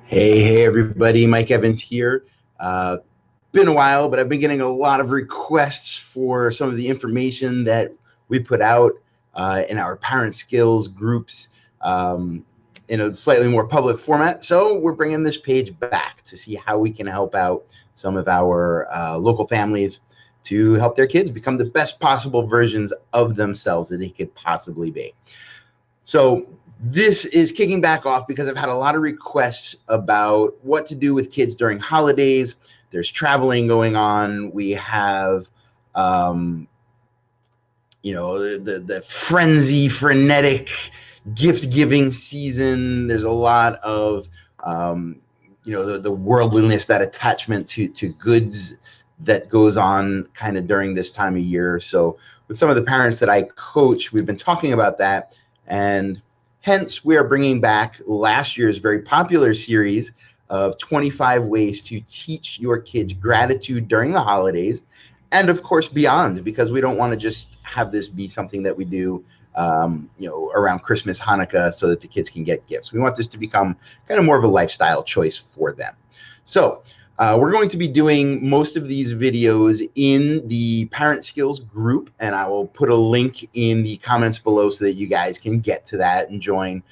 Hey, everybody. Mike Evans here. Uh, Been a while, but I've been getting a lot of requests for some of the information that we put out in our parent skills groups in a slightly more public format. So we're bringing this page back to see how we can help out some of our local families to help their kids become the best possible versions of themselves that they could possibly be. So this is kicking back off because I've had a lot of requests about what to do with kids during holidays. There's traveling going on. We have, um, the frenetic gift giving season. There's a lot of, the worldliness, that attachment to goods that goes on kind of during this time of year. So with some of the parents that I coach, we've been talking about that, and hence we are bringing back last year's very popular series of 25 ways to teach your kids gratitude during the holidays, and of course beyond, because we don't want to just have this be something that we do around Christmas, Hanukkah, so that the kids can get gifts. We want this to become kind of more of a lifestyle choice for them. So we're going to be doing most of these videos in the Parent Skills group, and I will put a link in the comments below so that you guys can get to that and join.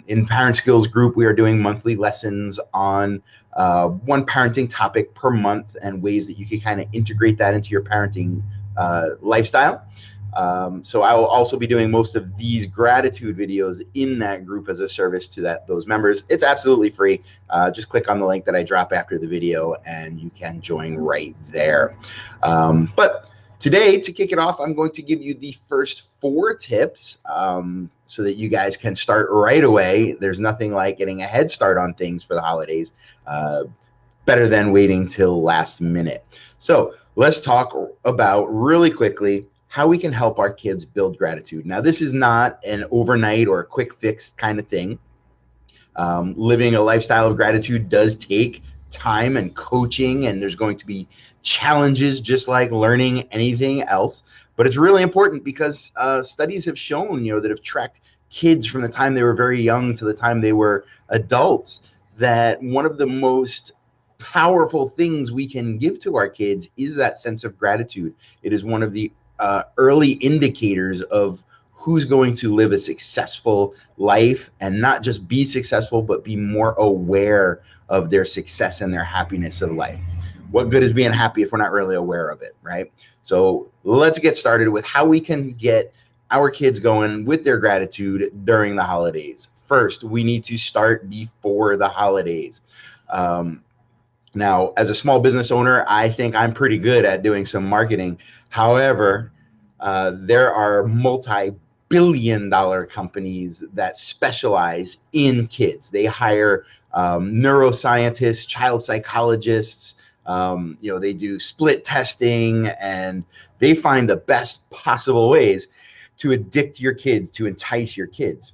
In Parent Skills group, we are doing monthly lessons on one parenting topic per month, and ways that you can kind of integrate that into your parenting lifestyle. So I will also be doing most of these gratitude videos in that group as a service to those members. It's absolutely free. Just click on the link that I drop after the video and you can join right there. But today, to kick it off, I'm going to give you the first 4 tips so that you guys can start right away. There's nothing like getting a head start on things for the holidays, better than waiting till last minute. So let's talk about really quickly how we can help our kids build gratitude. Now, this is not an overnight or a quick fix kind of thing. Living a lifestyle of gratitude does take time and coaching, and there's going to be challenges just like learning anything else. But it's really important because studies have shown, that have tracked kids from the time they were very young to the time they were adults, that one of the most powerful things we can give to our kids is that sense of gratitude. It is one of the early indicators of who's going to live a successful life, and not just be successful, but be more aware of their success and their happiness of life. What good is being happy if we're not really aware of it, right? So let's get started with how we can get our kids going with their gratitude during the holidays. First, we need to start before the holidays. Now, as a small business owner, I think I'm pretty good at doing some marketing. However, there are multi-billion-dollar companies that specialize in kids. They hire neuroscientists, child psychologists. They do split testing, and they find the best possible ways to addict your kids, to entice your kids.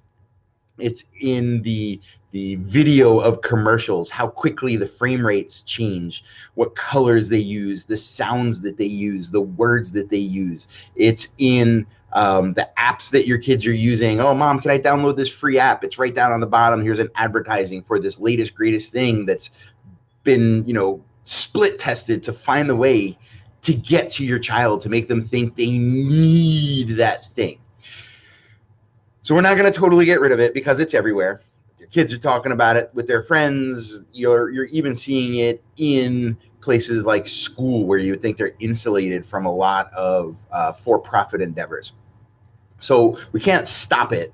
It's in the video of commercials, how quickly the frame rates change, what colors they use, the sounds that they use, the words that they use. It's in the apps that your kids are using. Oh, mom, can I download this free app? It's right down on the bottom. Here's an advertising for this latest, greatest thing that's been, split tested to find the way to get to your child, to make them think they need that thing. So we're not going to totally get rid of it because it's everywhere. Your kids are talking about it with their friends. You're even seeing it in places like school, where you would think they're insulated from a lot of for-profit endeavors. So we can't stop it,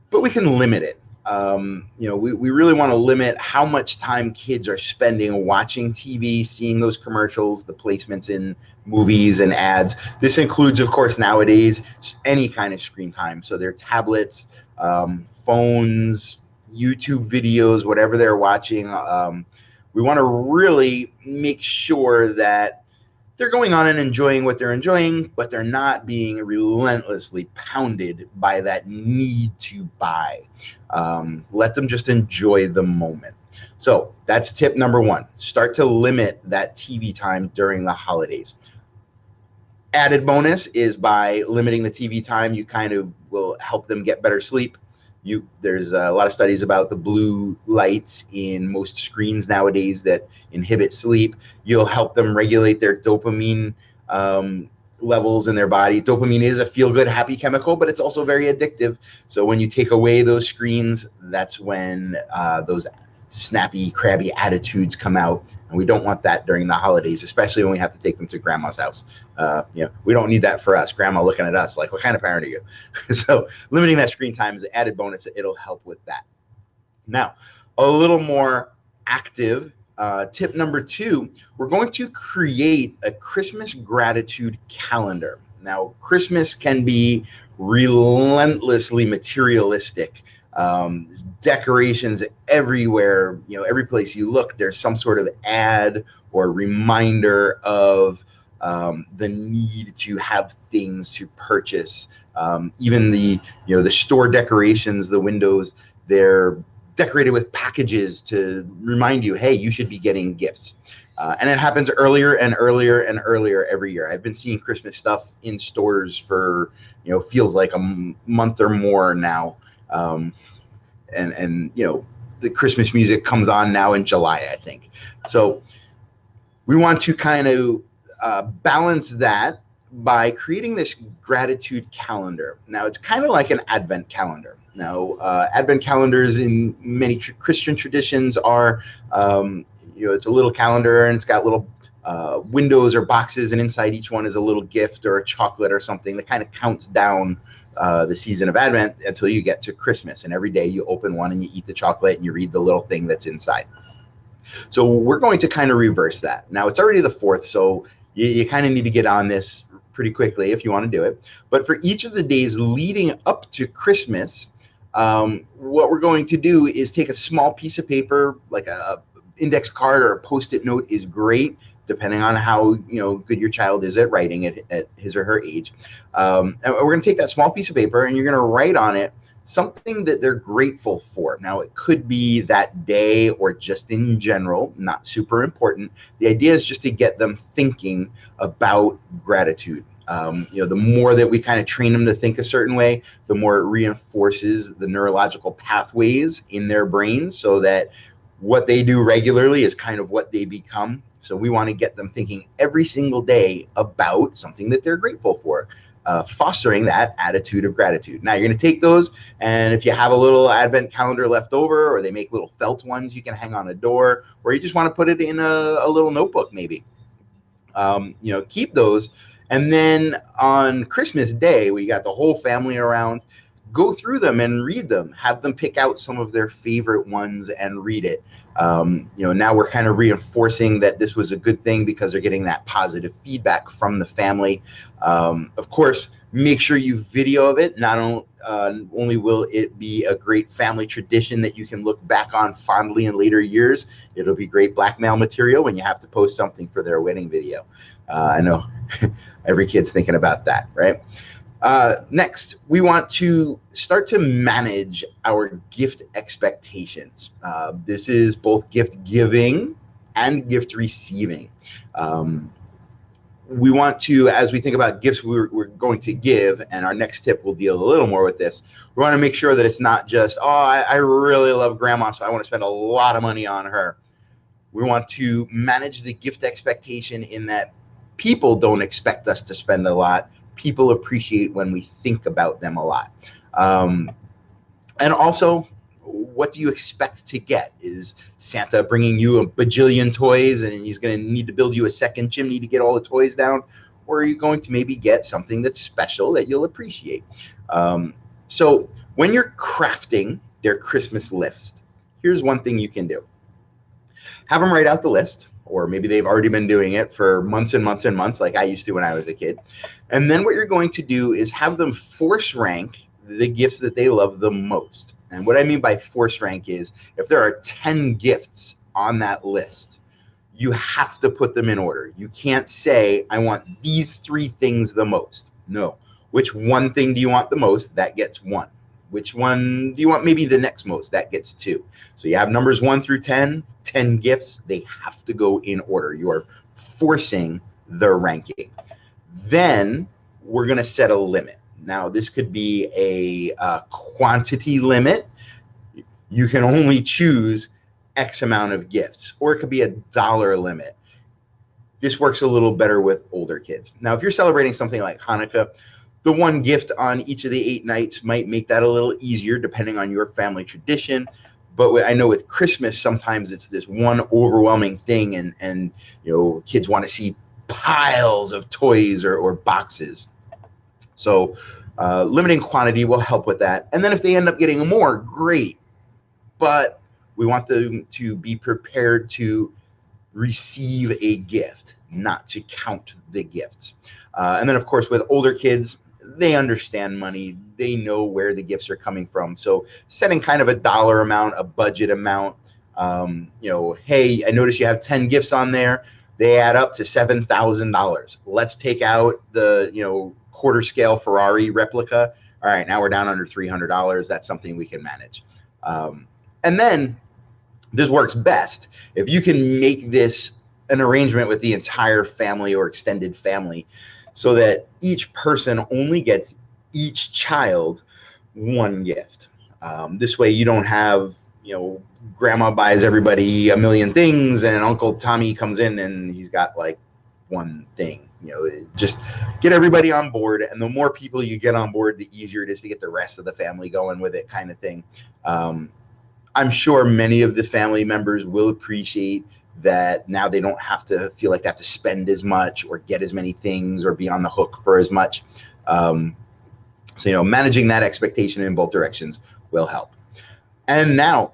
but we can limit it. We really want to limit how much time kids are spending watching TV, seeing those commercials, the placements in movies and ads. This includes, of course, nowadays, any kind of screen time. So their tablets, phones, YouTube videos, whatever they're watching. We want to really make sure that they're going on and enjoying what they're enjoying, but they're not being relentlessly pounded by that need to buy. Let them just enjoy the moment. So that's tip number 1. Start to limit that TV time during the holidays. Added bonus is by limiting the TV time, you kind of will help them get better sleep. There's a lot of studies about the blue lights in most screens nowadays that inhibit sleep. You'll help them regulate their dopamine levels in their body. Dopamine is a feel-good, happy chemical, but it's also very addictive. So when you take away those screens, that's when those snappy, crabby attitudes come out. And we don't want that during the holidays, especially when we have to take them to grandma's house. We don't need that for us. Grandma looking at us like, what kind of parent are you? So limiting that screen time is an added bonus. It'll help with that. Now, a little more active tip number 2, we're going to create a Christmas gratitude calendar. Now, Christmas can be relentlessly materialistic. There's decorations everywhere. Every place you look, there's some sort of ad or reminder of the need to have things to purchase. Even the store decorations, the windows, they're decorated with packages to remind you, hey, you should be getting gifts. And it happens earlier and earlier and earlier every year. I've been seeing Christmas stuff in stores for, feels like a month or more now. And the Christmas music comes on now in July, I think. So we want to kind of balance that by creating this gratitude calendar. Now, it's kind of like an Advent calendar. Now, Advent calendars in many Christian traditions are, it's a little calendar and it's got little windows or boxes, and inside each one is a little gift or a chocolate or something that kind of counts down the season of Advent until you get to Christmas. And every day you open one and you eat the chocolate and you read the little thing that's inside. So we're going to kind of reverse that. Now, it's already the 4th, so you kind of need to get on this pretty quickly if you want to do it. But for each of the days leading up to Christmas, what we're going to do is take a small piece of paper, like a index card or a Post-it note is great, depending on how good your child is at writing at his or her age. And we're going to take that small piece of paper and you're going to write on it something that they're grateful for. Now, it could be that day or just in general, not super important. The idea is just to get them thinking about gratitude. The more that we kind of train them to think a certain way, the more it reinforces the neurological pathways in their brains so that what they do regularly is kind of what they become. So we want to get them thinking every single day about something that they're grateful for, fostering that attitude of gratitude. Now, you're going to take those, and if you have a little Advent calendar left over, or they make little felt ones you can hang on a door, or you just want to put it in a little notebook maybe, keep those. And then on Christmas Day, we got the whole family around. Go through them and read them. Have them pick out some of their favorite ones and read it. Now we're kind of reinforcing that this was a good thing because they're getting that positive feedback from the family. Of course, make sure you video of it. Not only will it be a great family tradition that you can look back on fondly in later years, it'll be great blackmail material when you have to post something for their wedding video. I know every kid's thinking about that, right? Next, we want to start to manage our gift expectations. This is both gift giving and gift receiving. We want to, as we think about gifts we're going to give, and our next tip will deal a little more with this, we want to make sure that it's not just, I really love grandma, so I want to spend a lot of money on her. We want to manage the gift expectation in that people don't expect us to spend a lot. People appreciate when we think about them a lot. And also, what do you expect to get? Is Santa bringing you a bajillion toys and he's going to need to build you a second chimney to get all the toys down? Or are you going to maybe get something that's special that you'll appreciate? So when you're crafting their Christmas list, here's one thing you can do. Have them write out the list. Or maybe they've already been doing it for months and months and months, like I used to when I was a kid. And then what you're going to do is have them force rank the gifts that they love the most. And what I mean by force rank is if there are 10 gifts on that list, you have to put them in order. You can't say, I want these 3 things the most. No. Which one thing do you want the most? That gets 1. Which one do you want maybe the next most? That gets 2. So you have numbers 1 through 10, 10 gifts. They have to go in order. You are forcing the ranking. Then we're going to set a limit. Now, this could be a quantity limit. You can only choose X amount of gifts, or it could be a dollar limit. This works a little better with older kids. Now, if you're celebrating something like Hanukkah, the one gift on each of the 8 nights might make that a little easier depending on your family tradition. But I know with Christmas, sometimes it's this one overwhelming thing, and kids want to see piles of toys or boxes. So limiting quantity will help with that. And then if they end up getting more, great. But we want them to be prepared to receive a gift, not to count the gifts. And then, of course, with older kids, they understand money. They know where the gifts are coming from. So setting kind of a dollar amount, a budget amount, hey, I notice you have 10 gifts on there. They add up to $7,000. Let's take out the, quarter scale Ferrari replica. All right, now we're down under $300. That's something we can manage. And then this works best if you can make this an arrangement with the entire family or extended family so that each person only gets each child one gift. This way you don't have, grandma buys everybody a million things and Uncle Tommy comes in and he's got like one thing. Just get everybody on board, and the more people you get on board, the easier it is to get the rest of the family going with it, kind of thing. I'm sure many of the family members will appreciate that now they don't have to feel like they have to spend as much or get as many things or be on the hook for as much. So, managing that expectation in both directions will help. And now,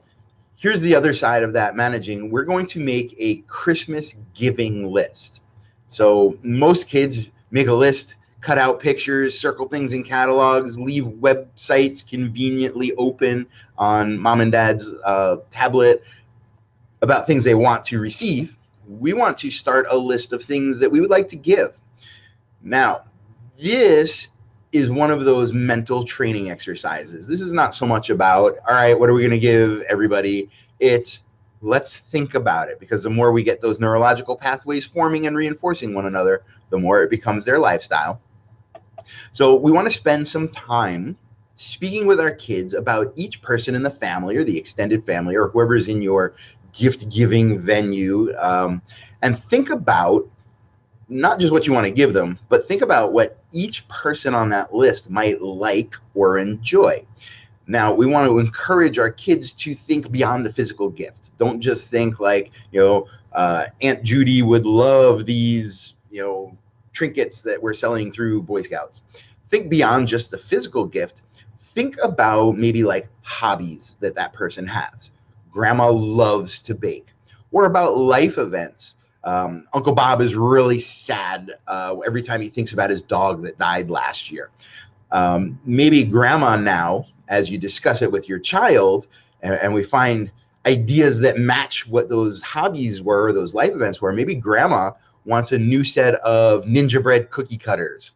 here's the other side of that managing. We're going to make a Christmas giving list. So most kids make a list, cut out pictures, circle things in catalogs, leave websites conveniently open on mom and dad's tablet about things they want to receive. We want to start a list of things that we would like to give. Now, this is one of those mental training exercises. This is not so much about, all right, what are we going to give everybody? It's let's think about it, because the more we get those neurological pathways forming and reinforcing one another, the more it becomes their lifestyle. So we want to spend some time speaking with our kids about each person in the family or the extended family or whoever's in your gift-giving venue, and think about not just what you want to give them, but think about what each person on that list might like or enjoy. Now, we want to encourage our kids to think beyond the physical gift. Don't just think like, Aunt Judy would love these, trinkets that we're selling through Boy Scouts. Think beyond just the physical gift. Think about maybe like hobbies that person has. Grandma loves to bake. Or about life events. Uncle Bob is really sad every time he thinks about his dog that died last year. Maybe grandma now, as you discuss it with your child, and we find ideas that match what those hobbies were, those life events were. Maybe grandma wants a new set of Ninja Bread cookie cutters.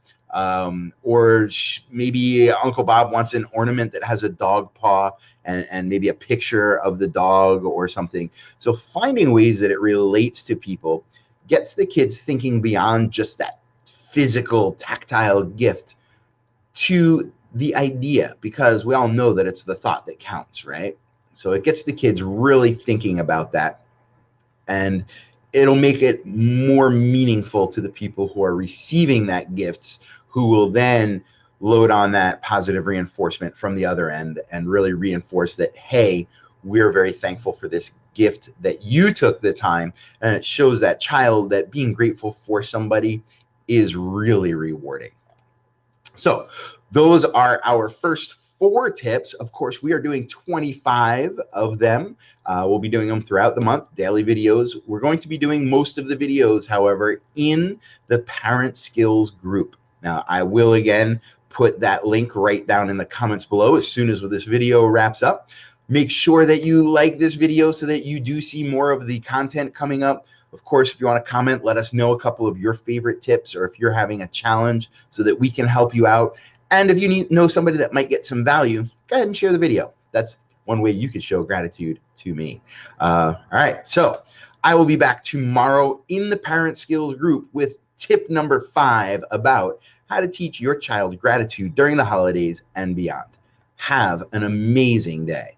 Or maybe Uncle Bob wants an ornament that has a dog paw and maybe a picture of the dog or something. So finding ways that it relates to people gets the kids thinking beyond just that physical, tactile gift to the idea, because we all know that it's the thought that counts, right? So it gets the kids really thinking about that, and it'll make it more meaningful to the people who are receiving that gifts, who will then load on that positive reinforcement from the other end and really reinforce that, hey, we're very thankful for this gift that you took the time. And it shows that child that being grateful for somebody is really rewarding. So those are our first 4 tips. Of course, we are doing 25 of them. We'll be doing them throughout the month, daily videos. We're going to be doing most of the videos, however, in the Parent Skills group. Now, I will again put that link right down in the comments below as soon as this video wraps up. Make sure that you like this video so that you do see more of the content coming up. Of course, if you want to comment, let us know a couple of your favorite tips, or if you're having a challenge so that we can help you out. And if you know somebody that might get some value, go ahead and share the video. That's one way you could show gratitude to me. All right, so I will be back tomorrow in the Parent Skills group with tip number 5 about how to teach your child gratitude during the holidays and beyond. Have an amazing day.